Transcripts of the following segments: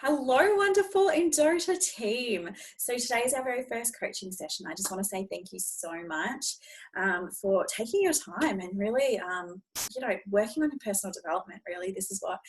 Hello, wonderful Endota team. So today is our very first coaching session. I just want to say thank you so much for taking your time and really, working on your personal development. Really, this is what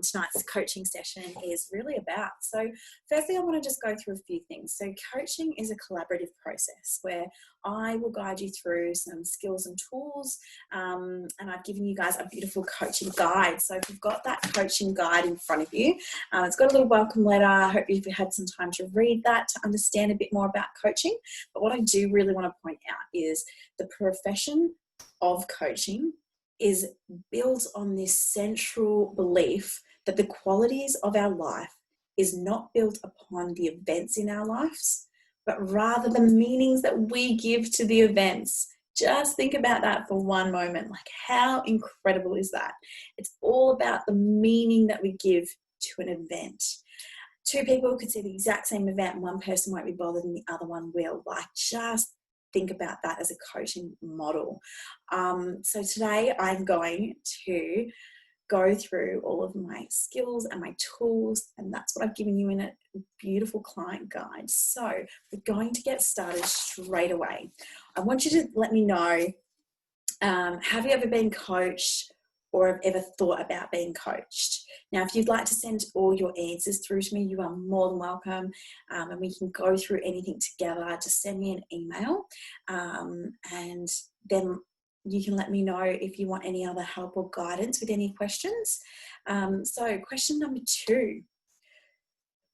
tonight's coaching session is really about. So firstly, I want to just go through a few things. So coaching is a collaborative process where I will guide you through some skills and tools, and I've given you guys a beautiful coaching guide. So if you've got that coaching guide in front of you, it's got a little welcome letter. I hope you've had some time to read that to understand a bit more about coaching. But what I do really want to point out is the profession of coaching is built on this central belief that the qualities of our life is not built upon the events in our lives, but rather the meanings that we give to the events. Just think about that for one moment. Like, how incredible is that? It's all about the meaning that we give to an event. Two people could see the exact same event and one person won't be bothered and the other one will. Like, just think about that as a coaching model. So today I'm going to go through all of my skills and my tools, and that's what I've given you in a beautiful client guide. So we're going to get started straight away. I want you to let me know, have you ever been coached or have ever thought about being coached? Now, if you'd like to send all your answers through to me, you are more than welcome, and we can go through anything together. Just send me an email, and then you can let me know if you want any other help or guidance with any questions. So question number 2,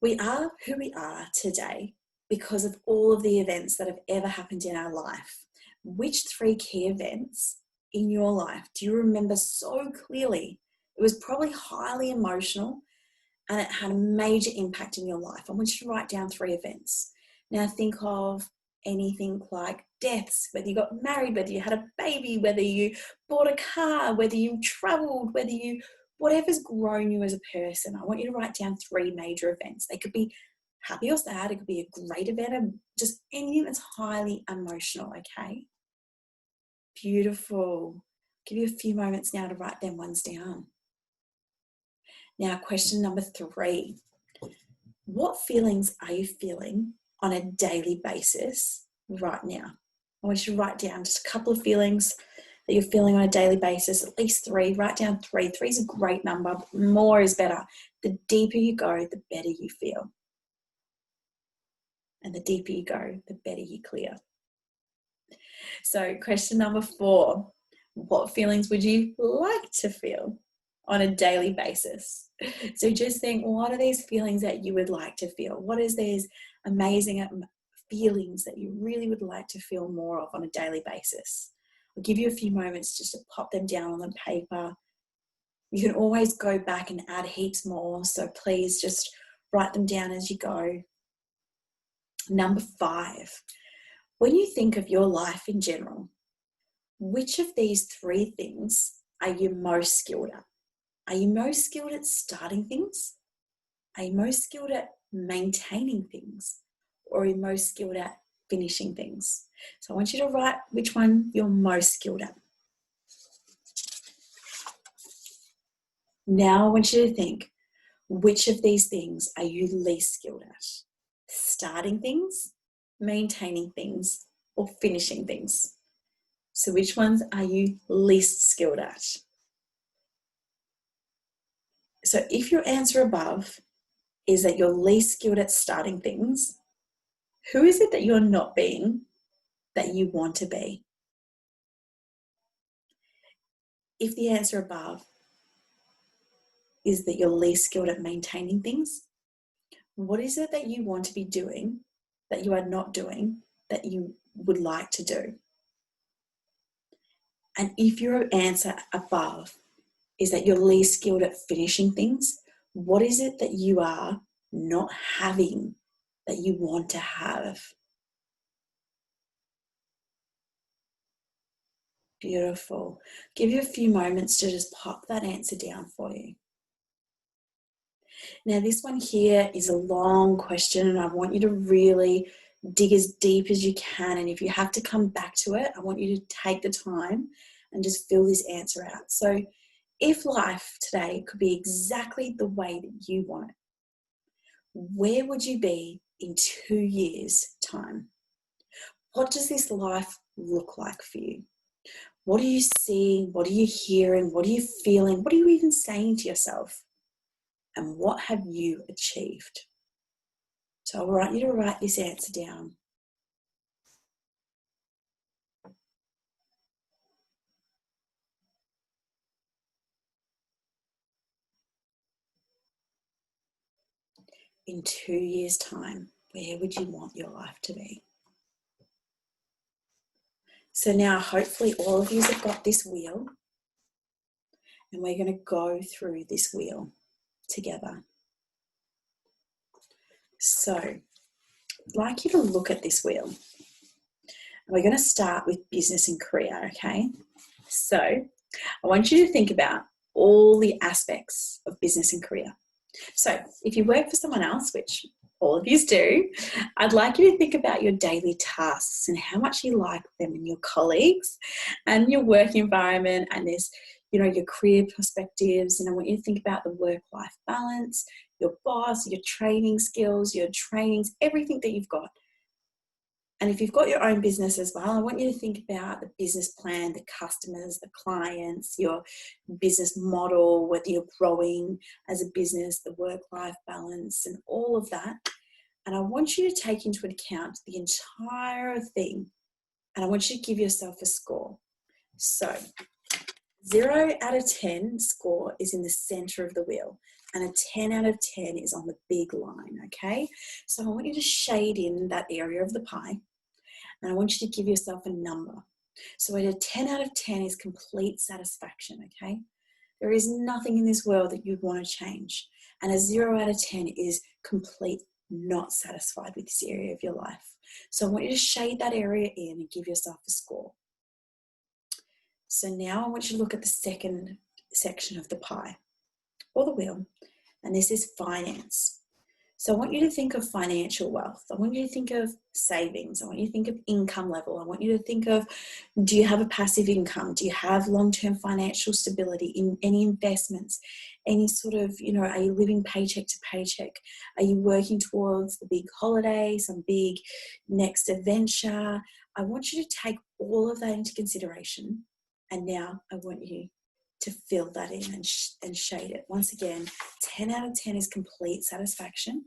we are who we are today because of all of the events that have ever happened in our life. Which 3 key events in your life do you remember so clearly? It was probably highly emotional and it had a major impact in your life. I want you to write down 3 events. Now think of anything like deaths, whether you got married, whether you had a baby, whether you bought a car, whether you traveled, whatever's grown you as a person. I want you to write down 3 major events. They could be happy or sad. It could be a great event, just anything that's highly emotional, okay? Beautiful. I'll give you a few moments now to write them ones down. Now, question number 3. What feelings are you feeling on a daily basis right now? I want you to write down just a couple of feelings that you're feeling on a daily basis, at least 3. Write down 3. 3 is a great number. More is better. The deeper you go, the better you feel. And the deeper you go, the better you clear. So question number 4, what feelings would you like to feel on a daily basis? So just think, what are these feelings that you would like to feel? What is these amazing feelings that you really would like to feel more of on a daily basis? I'll give you a few moments just to pop them down on the paper. You can always go back and add heaps more, so please just write them down as you go. Number 5, when you think of your life in general, which of these 3 things are you most skilled at? Are you most skilled at starting things? Are you most skilled at maintaining things? Or are you most skilled at finishing things? So I want you to write which one you're most skilled at. Now I want you to think, which of these things are you least skilled at? Starting things, maintaining things, or finishing things? So which ones are you least skilled at? So if your answer above is that you're least skilled at starting things, who is it that you're not being that you want to be? If the answer above is that you're least skilled at maintaining things, what is it that you want to be doing that you are not doing that you would like to do? And if your answer above is that you're least skilled at finishing things, what is it that you are not having that you want to have? Beautiful. Give you a few moments to just pop that answer down for you. Now, this one here is a long question and I want you to really dig as deep as you can. And if you have to come back to it, I want you to take the time and just fill this answer out. So if life today could be exactly the way that you want it, where would you be in 2 years' time? What does this life look like for you? What are you seeing? What are you hearing? What are you feeling? What are you even saying to yourself? And what have you achieved? So I want you to write this answer down. In 2 years' time, where would you want your life to be? So now hopefully all of you have got this wheel, and we're going to go through this wheel together. So I'd like you to look at this wheel. And we're going to start with business and career, okay? So I want you to think about all the aspects of business and career. So if you work for someone else, which all of you do, I'd like you to think about your daily tasks and how much you like them and your colleagues and your work environment and this, your career perspectives. And I want you to think about the work-life balance, your boss, your training skills, your trainings, everything that you've got. And if you've got your own business as well, I want you to think about the business plan, the customers, the clients, your business model, whether you're growing as a business, the work-life balance, and all of that. And I want you to take into account the entire thing. And I want you to give yourself a score. So 0 out of 10 score is in the center of the wheel. And a 10 out of 10 is on the big line, okay? So I want you to shade in that area of the pie. And I want you to give yourself a number. So a 10 out of 10 is complete satisfaction, okay? There is nothing in this world that you'd want to change. And a 0 out of 10 is complete not satisfied with this area of your life. So I want you to shade that area in and give yourself a score. So now I want you to look at the second section of the pie or the wheel, and this is finance. So I want you to think of financial wealth. I want you to think of savings. I want you to think of income level. I want you to think of, do you have a passive income? Do you have long-term financial stability in any investments? Any sort of, are you living paycheck to paycheck? Are you working towards the big holiday, some big next adventure? I want you to take all of that into consideration. And now I want you to fill that in and shade it. Once again, 10 out of 10 is complete satisfaction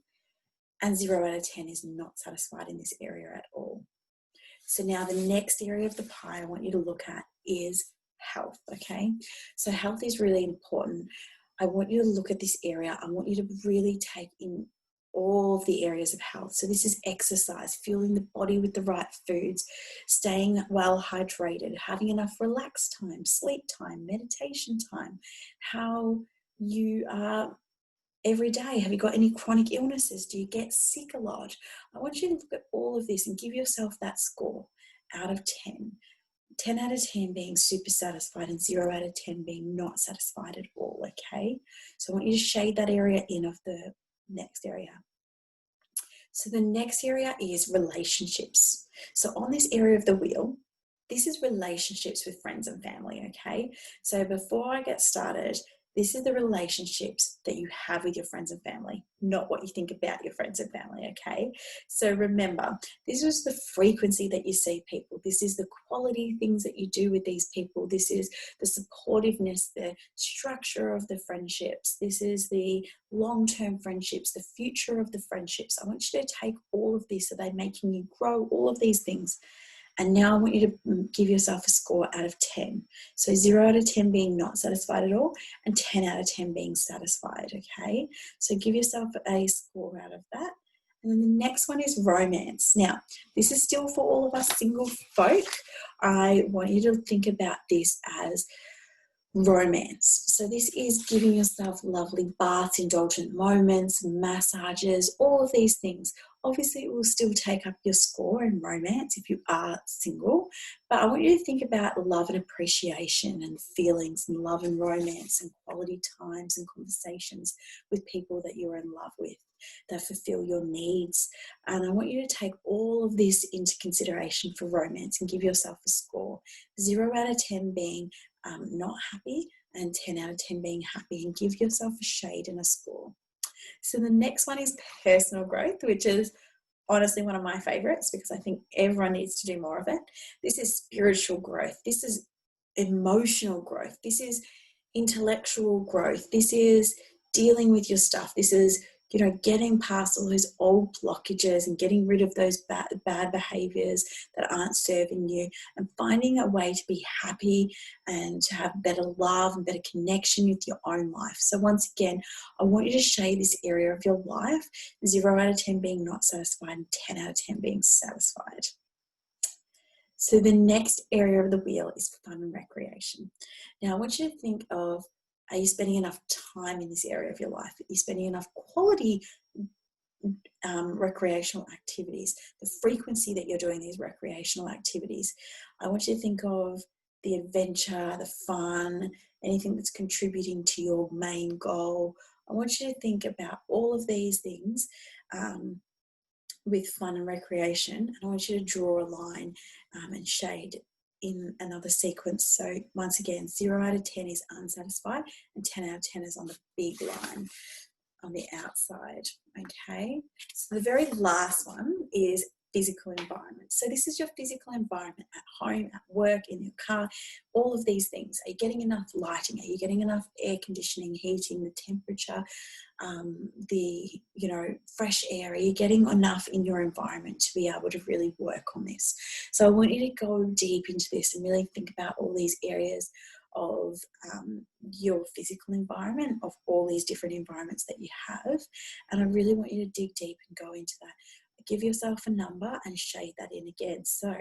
and 0 out of 10 is not satisfied in this area at all. So now the next area of the pie I want you to look at is health, okay? So health is really important. I want you to look at this area. I want you to really take in all of the areas of health. So this is exercise, fueling the body with the right foods, staying well hydrated, having enough relax time, sleep time, meditation time, how you are every day. Have you got any chronic illnesses? Do you get sick a lot? I want you to look at all of this and give yourself that score out of 10. 10 out of 10 being super satisfied and 0 out of 10 being not satisfied at all, okay? So I want you to shade that area in of the next area. So the next area is relationships. So on this area of the wheel, this is relationships with friends and family, okay? So before I get started, this is the relationships that you have with your friends and family, not what you think about your friends and family, okay? So remember, this is the frequency that you see people. This is the quality things that you do with these people. This is the supportiveness, the structure of the friendships. This is the long-term friendships, the future of the friendships. I want you to take all of this. So they're making you grow, all of these things. And now I want you to give yourself a score out of 10. So 0 out of 10 being not satisfied at all and 10 out of 10 being satisfied, okay? So give yourself a score out of that. And then the next one is romance. Now, this is still for all of us single folk. I want you to think about this as romance. So this is giving yourself lovely baths, indulgent moments, massages, all of these things. Obviously, it will still take up your score in romance if you are single, but I want you to think about love and appreciation and feelings and love and romance and quality times and conversations with people that you're in love with that fulfill your needs. And I want you to take all of this into consideration for romance and give yourself a score. 0 out of 10 being not happy and 10 out of 10 being happy, and give yourself a shade and a score. So the next one is personal growth, which is honestly one of my favorites because I think everyone needs to do more of it. This is spiritual growth. This is emotional growth. This is intellectual growth. This is dealing with your stuff. This is, getting past all those old blockages and getting rid of those bad behaviors that aren't serving you, and finding a way to be happy and to have better love and better connection with your own life. So once again, I want you to share this area of your life, 0 out of 10 being not satisfied and 10 out of 10 being satisfied. So the next area of the wheel is fun and recreation. Now I want you to think of, are you spending enough time in this area of your life? Are you spending enough quality recreational activities? The frequency that you're doing these recreational activities. I want you to think of the adventure, the fun, anything that's contributing to your main goal. I want you to think about all of these things with fun and recreation, and I want you to draw a line and shade in another sequence. So once again, 0 out of 10 is unsatisfied and 10 out of 10 is on the big line on the outside. Okay, so the very last one is physical environment. So this is your physical environment at home, at work, in your car, all of these things. Are you getting enough lighting? Are you getting enough air conditioning, heating, the temperature, the fresh air? Are you getting enough in your environment to be able to really work on this? So I want you to go deep into this and really think about all these areas of your physical environment, of all these different environments that you have, and I really want you to dig deep and go into that. Give yourself a number and shade that in again. So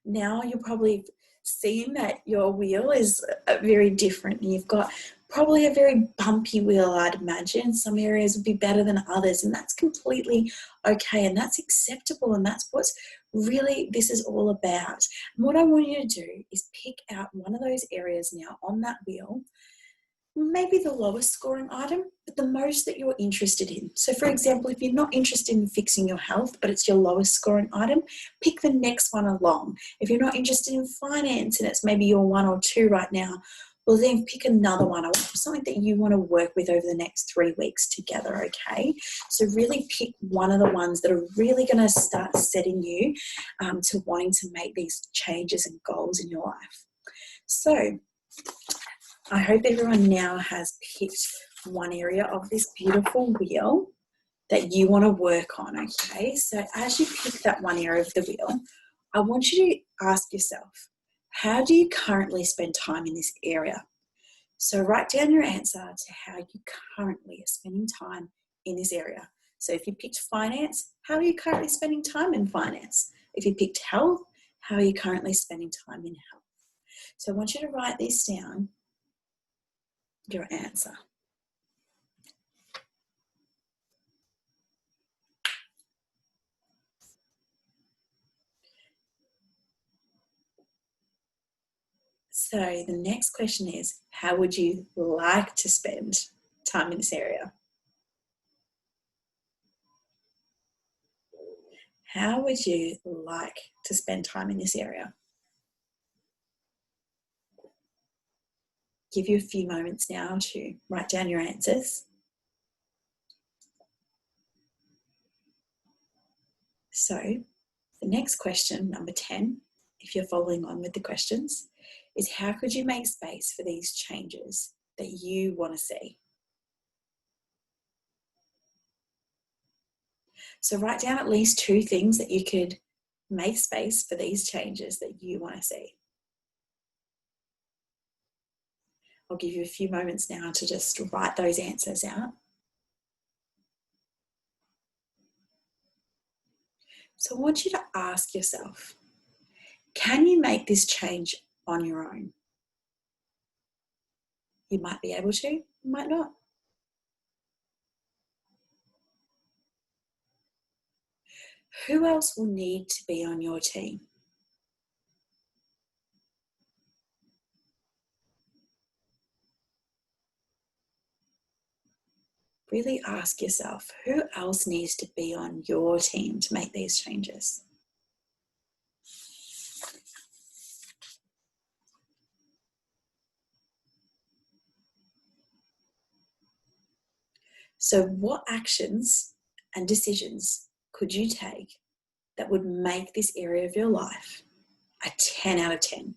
now you're probably seeing that your wheel is very different. You've got probably a very bumpy wheel, I'd imagine. Some areas would be better than others, and that's completely okay, and that's acceptable, and that's what's really this is all about. And what I want you to do is pick out one of those areas now on that wheel, maybe the lowest scoring item, but the most that you're interested in. So for example, if you're not interested in fixing your health, but it's your lowest scoring item, pick the next one along. If you're not interested in finance and it's maybe your 1 or 2 right now, well then pick another one, or something that you want to work with over the next 3 weeks together, okay? So really pick one of the ones that are really going to start setting you to wanting to make these changes and goals in your life. So I hope everyone now has picked one area of this beautiful wheel that you want to work on, okay? So as you pick that one area of the wheel, I want you to ask yourself, how do you currently spend time in this area? So write down your answer to how you currently are spending time in this area. So if you picked finance, how are you currently spending time in finance? If you picked health, how are you currently spending time in health? So I want you to write this down, your answer. So the next question is, how would you like to spend time in this area? How would you like to spend time in this area? Give you a few moments now to write down your answers. So the next question, number 10, if you're following on with the questions, is how could you make space for these changes that you want to see? So write down at least 2 things that you could make space for these changes that you want to see. I'll give you a few moments now to just write those answers out. So I want you to ask yourself, can you make this change on your own? You might be able to, you might not. Who else will need to be on your team? Really ask yourself, who else needs to be on your team to make these changes? So what actions and decisions could you take that would make this area of your life a 10 out of 10?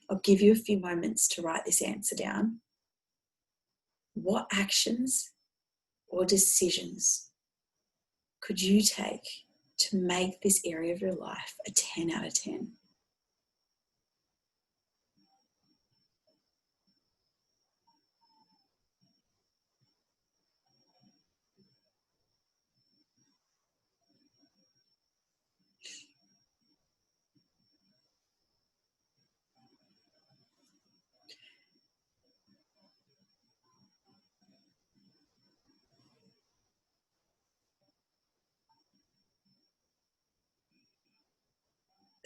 I'll give you a few moments to write this answer down. What actions or decisions could you take to make this area of your life a 10 out of 10?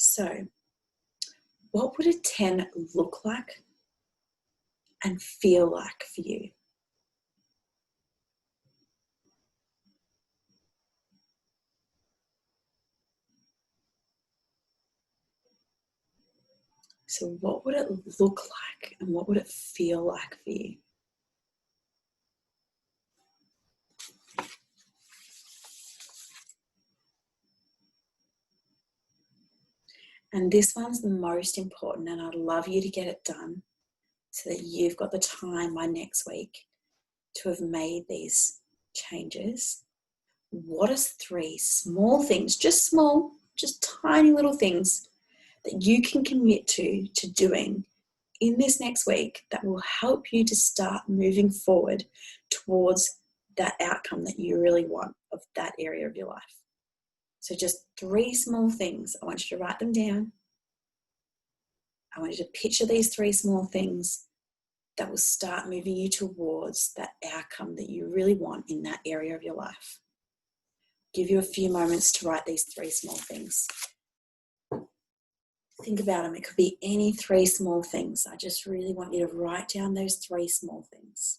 So, what would a 10 look like and feel like for you? So, what would it look like and what would it feel like for you? And this one's the most important, and I'd love you to get it done so that you've got the time by next week to have made these changes. What are 3 small things, just small, just tiny little things that you can commit to doing in this next week that will help you to start moving forward towards that outcome that you really want of that area of your life? So just 3 small things. I want you to write them down. I want you to picture these 3 small things that will start moving you towards that outcome that you really want in that area of your life. Give you a few moments to write these 3 small things. Think about them. It could be any 3 small things. I just really want you to write down those 3 small things.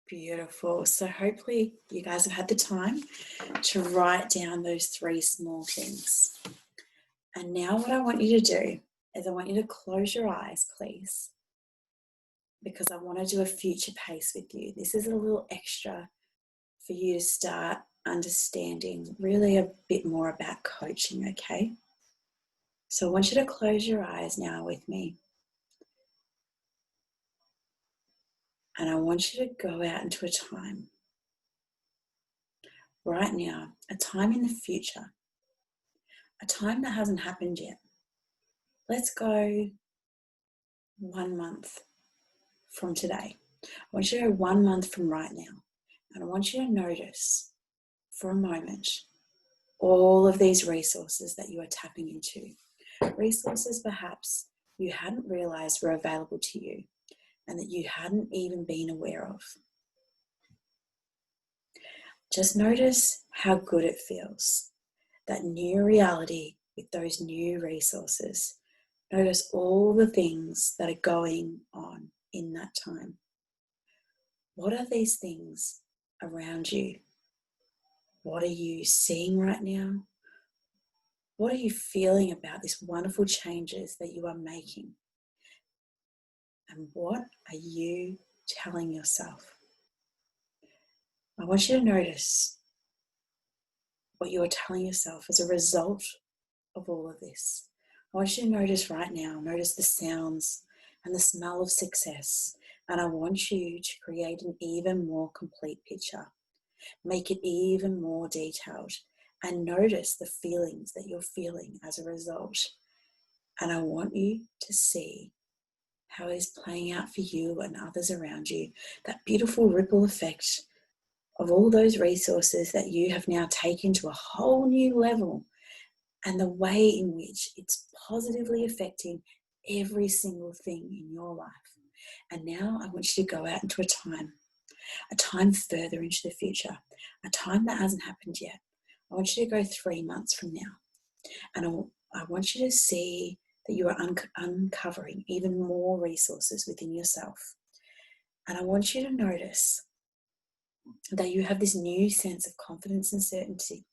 Beautiful. So hopefully you guys have had the time to write down those 3 small things. And now what I want you to do is I want you to close your eyes, please, because I want to do a future pace with you. This is a little extra for you to start understanding really a bit more about coaching, okay? So I want you to close your eyes now with me. And I want you to go out into a time right now, a time in the future, a time that hasn't happened yet. Let's go 1 month from today. I want you to go 1 month from right now. And I want you to notice for a moment all of these resources that you are tapping into. Resources perhaps you hadn't realized were available to you and that you hadn't even been aware of. Just notice how good it feels, that new reality with those new resources. Notice all the things that are going on in that time. What are these things around you? What are you seeing right now? What are you feeling about these wonderful changes that you are making? And what are you telling yourself? I want you to notice what you are telling yourself as a result of all of this. I want you to notice right now, notice the sounds and the smell of success. And I want you to create an even more complete picture. Make it even more detailed and notice the feelings that you're feeling as a result. And I want you to see how it's playing out for you and others around you, that beautiful ripple effect of all those resources that you have now taken to a whole new level, and the way in which it's positively affecting every single thing in your life. And now I want you to go out into a time further into the future, a time that hasn't happened yet. I want you to go 3 months from now. And I want you to see that you are uncovering even more resources within yourself. And I want you to notice that you have this new sense of confidence and certainty.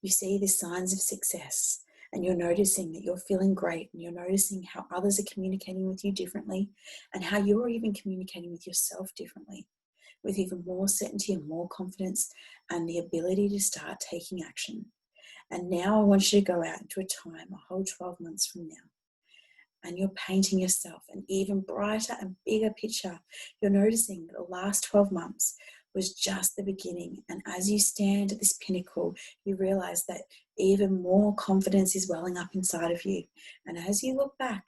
You see the signs of success, and you're noticing that you're feeling great, and you're noticing how others are communicating with you differently, and how you're even communicating with yourself differently, with even more certainty and more confidence, and the ability to start taking action. And now I want you to go out into a time, a whole 12 months from now, and you're painting yourself an even brighter and bigger picture. You're noticing that the last 12 months was just the beginning. And as you stand at this pinnacle, you realize that even more confidence is welling up inside of you. And as you look back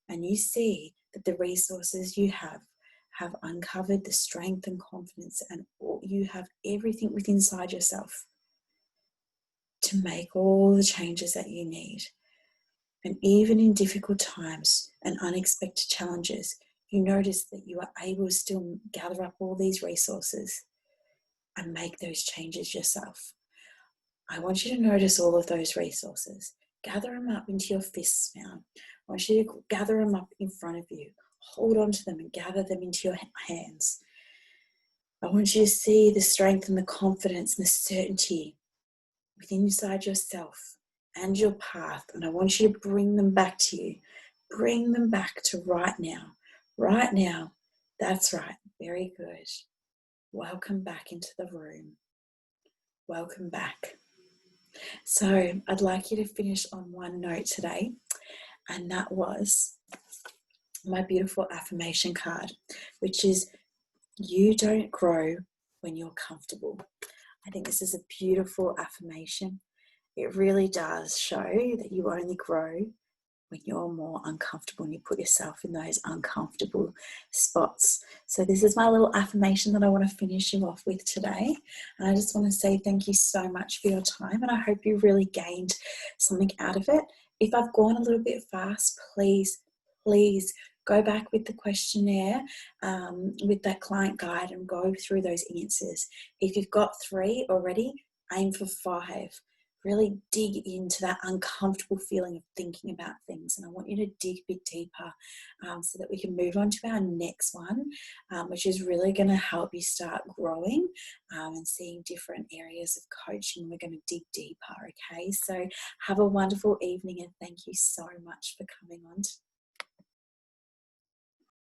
and you see that the resources you have uncovered the strength and confidence, and you have everything within inside yourself to make all the changes that you need. And even in difficult times and unexpected challenges, you notice that you are able to still gather up all these resources and make those changes yourself. I want you to notice all of those resources. Gather them up into your fists now. I want you to gather them up in front of you. Hold on to them and gather them into your hands. I want you to see the strength and the confidence and the certainty within inside yourself and your path. And I want you to bring them back to you. Bring them back to right now. Right now. That's right. Very good. Welcome back into the room. Welcome back. So I'd like you to finish on one note today, and that was my beautiful affirmation card, which is, you don't grow when you're comfortable. I think this is a beautiful affirmation. It really does show that you only grow when you're more uncomfortable and you put yourself in those uncomfortable spots. So this is my little affirmation that I want to finish you off with today. And I just want to say thank you so much for your time, and I hope you really gained something out of it. If I've gone a little bit fast, please go back with the questionnaire, with that client guide, and go through those answers. If you've got 3 already, aim for 5. Really dig into that uncomfortable feeling of thinking about things. And I want you to dig a bit deeper, so that we can move on to our next one, which is really going to help you start growing and seeing different areas of coaching. We're going to dig deeper, okay? So have a wonderful evening, and thank you so much for coming on